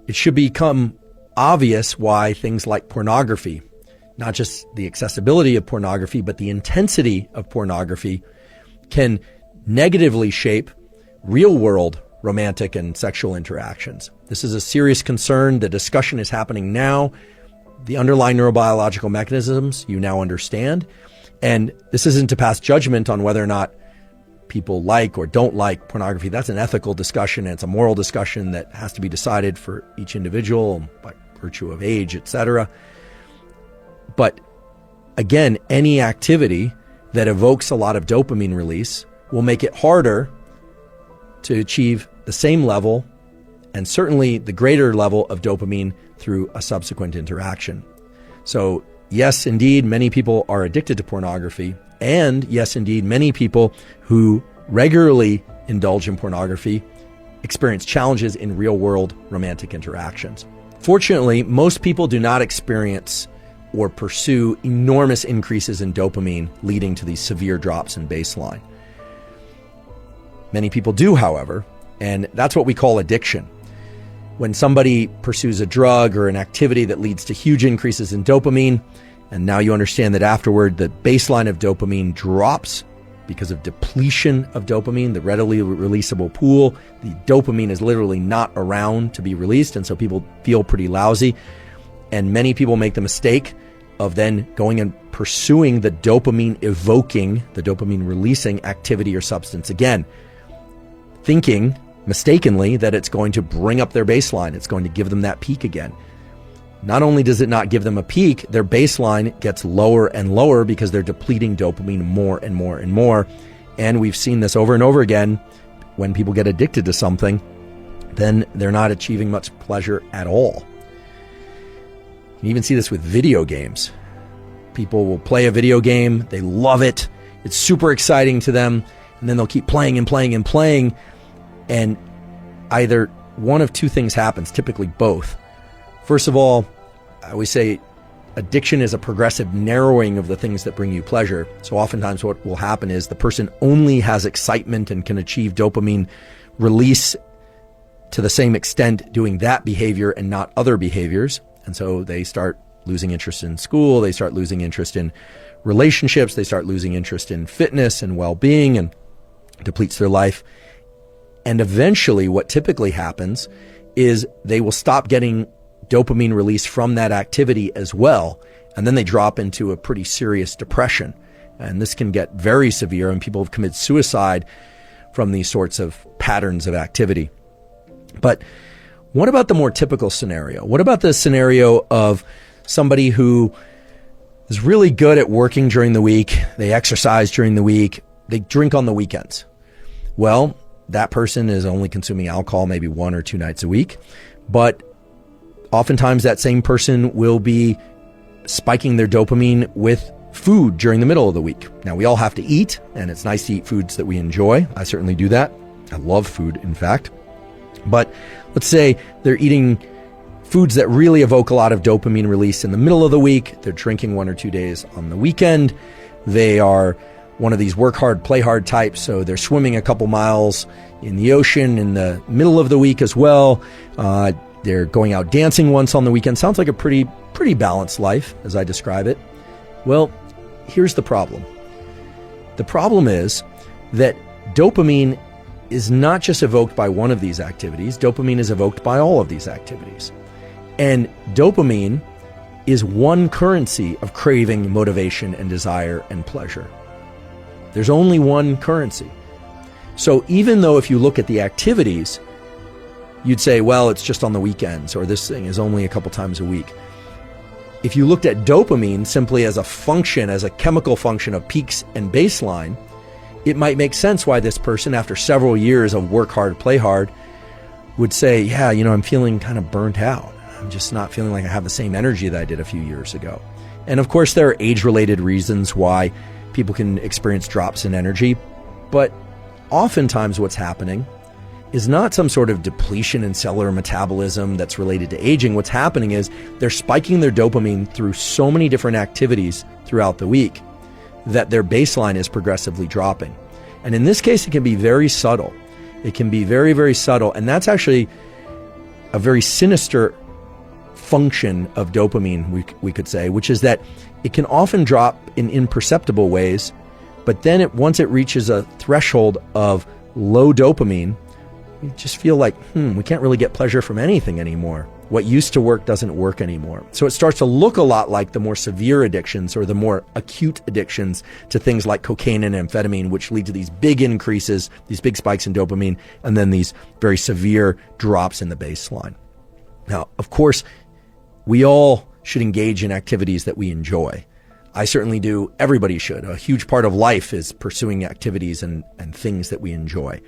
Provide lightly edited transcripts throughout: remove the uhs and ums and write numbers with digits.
it should become obvious why things like pornography, not just the accessibility of pornography, but the intensity of pornography, can negatively shape real-world romantic and sexual interactions. This is a serious concern. The discussion is happening now. The underlying neurobiological mechanisms you now understand. And this isn't to pass judgment on whether or not people like or don't like pornography. That's an ethical discussion, and it's a moral discussion that has to be decided for each individual by virtue of age, etc. But again, any activity that evokes a lot of dopamine release will make it harder to achieve the same level and certainly the greater level of dopamine through a subsequent interaction. So yes, indeed, many people are addicted to pornography. And yes, indeed, many people who regularly indulge in pornography experience challenges in real-world romantic interactions. Fortunately, most people do not experience or pursue enormous increases in dopamine leading to these severe drops in baseline. Many people do, however, and that's what we call addiction. When somebody pursues a drug or an activity that leads to huge increases in dopamine, and now you understand that afterward the baseline of dopamine drops because of depletion of dopamine, the readily releasable pool. The dopamine is literally not around to be released, and so people feel pretty lousy. And many people make the mistake of then going and pursuing the dopamine evoking, the dopamine releasing activity or substance again, thinking mistakenly that it's going to bring up their baseline. It's going to give them that peak again. Not only does it not give them a peak, their baseline gets lower and lower because they're depleting dopamine more and more and more. And we've seen this over and over again. When people get addicted to something, then they're not achieving much pleasure at all. You even see this with video games. People will play a video game, they love it, it's super exciting to them, and then they'll keep playing and playing and playing, and either one of two things happens, typically both. First of all, I always say addiction is a progressive narrowing of the things that bring you pleasure. So oftentimes what will happen is the person only has excitement and can achieve dopamine release to the same extent doing that behavior and not other behaviors. And so they start losing interest in school, they start losing interest in relationships, they start losing interest in fitness and well-being, and depletes their life. And eventually what typically happens is they will stop getting dopamine release from that activity as well, and then they drop into a pretty serious depression. And this can get very severe, and people have committed suicide from these sorts of patterns of activity. But what about the more typical scenario? What about the scenario of somebody who is really good at working during the week, they exercise during the week, they drink on the weekends? Well, that person is only consuming alcohol maybe 1 or 2 nights a week, but oftentimes that same person will be spiking their dopamine with food during the middle of the week. Now, we all have to eat, and it's nice to eat foods that we enjoy. I certainly do that. I love food, in fact. But let's say they're eating foods that really evoke a lot of dopamine release in the middle of the week. They're drinking 1 or 2 days on the weekend. They are one of these work hard, play hard types, so they're swimming a couple miles in the ocean in the middle of the week as well. They're going out dancing once on the weekend. Sounds like a pretty balanced life as I describe it. Well, here's the problem. The problem is that dopamine is not just evoked by one of these activities. Dopamine is evoked by all of these activities. And dopamine is one currency of craving, motivation, and desire and pleasure. There's only one currency. So even though if you look at the activities, you'd say, well, it's just on the weekends, or this thing is only a couple times a week. If you looked at dopamine simply as a function, as a chemical function of peaks and baseline, it might make sense why this person, after several years of work hard, play hard, would say, yeah, I'm feeling kind of burnt out. I'm just not feeling like I have the same energy that I did a few years ago. And of course, there are age-related reasons why people can experience drops in energy, but oftentimes what's happening is not some sort of depletion in cellular metabolism that's related to aging. What's happening is they're spiking their dopamine through so many different activities throughout the week that their baseline is progressively dropping. And in this case, it can be very subtle. It can be very, very subtle. And that's actually a very sinister function of dopamine, we could say, which is that it can often drop in imperceptible ways, but then once it reaches a threshold of low dopamine, you just feel like, we can't really get pleasure from anything anymore. What used to work doesn't work anymore. So it starts to look a lot like the more severe addictions or the more acute addictions to things like cocaine and amphetamine, which lead to these big increases, these big spikes in dopamine, and then these very severe drops in the baseline. Now, of course, we all should engage in activities that we enjoy. I certainly do. Everybody should. A huge part of life is pursuing activities and things that we enjoy.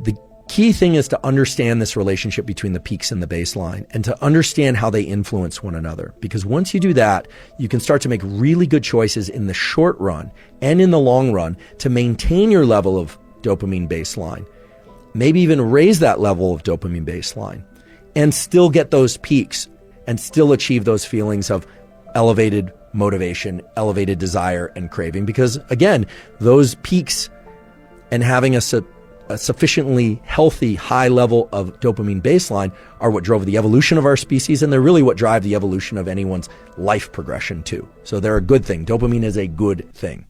The key thing is to understand this relationship between the peaks and the baseline and to understand how they influence one another. Because once you do that, you can start to make really good choices in the short run and in the long run to maintain your level of dopamine baseline, maybe even raise that level of dopamine baseline and still get those peaks and still achieve those feelings of elevated motivation, elevated desire and craving. Because again, those peaks and having a sufficiently healthy high level of dopamine baseline are what drove the evolution of our species, and they're really what drive the evolution of anyone's life progression too. So they're a good thing. Dopamine is a good thing.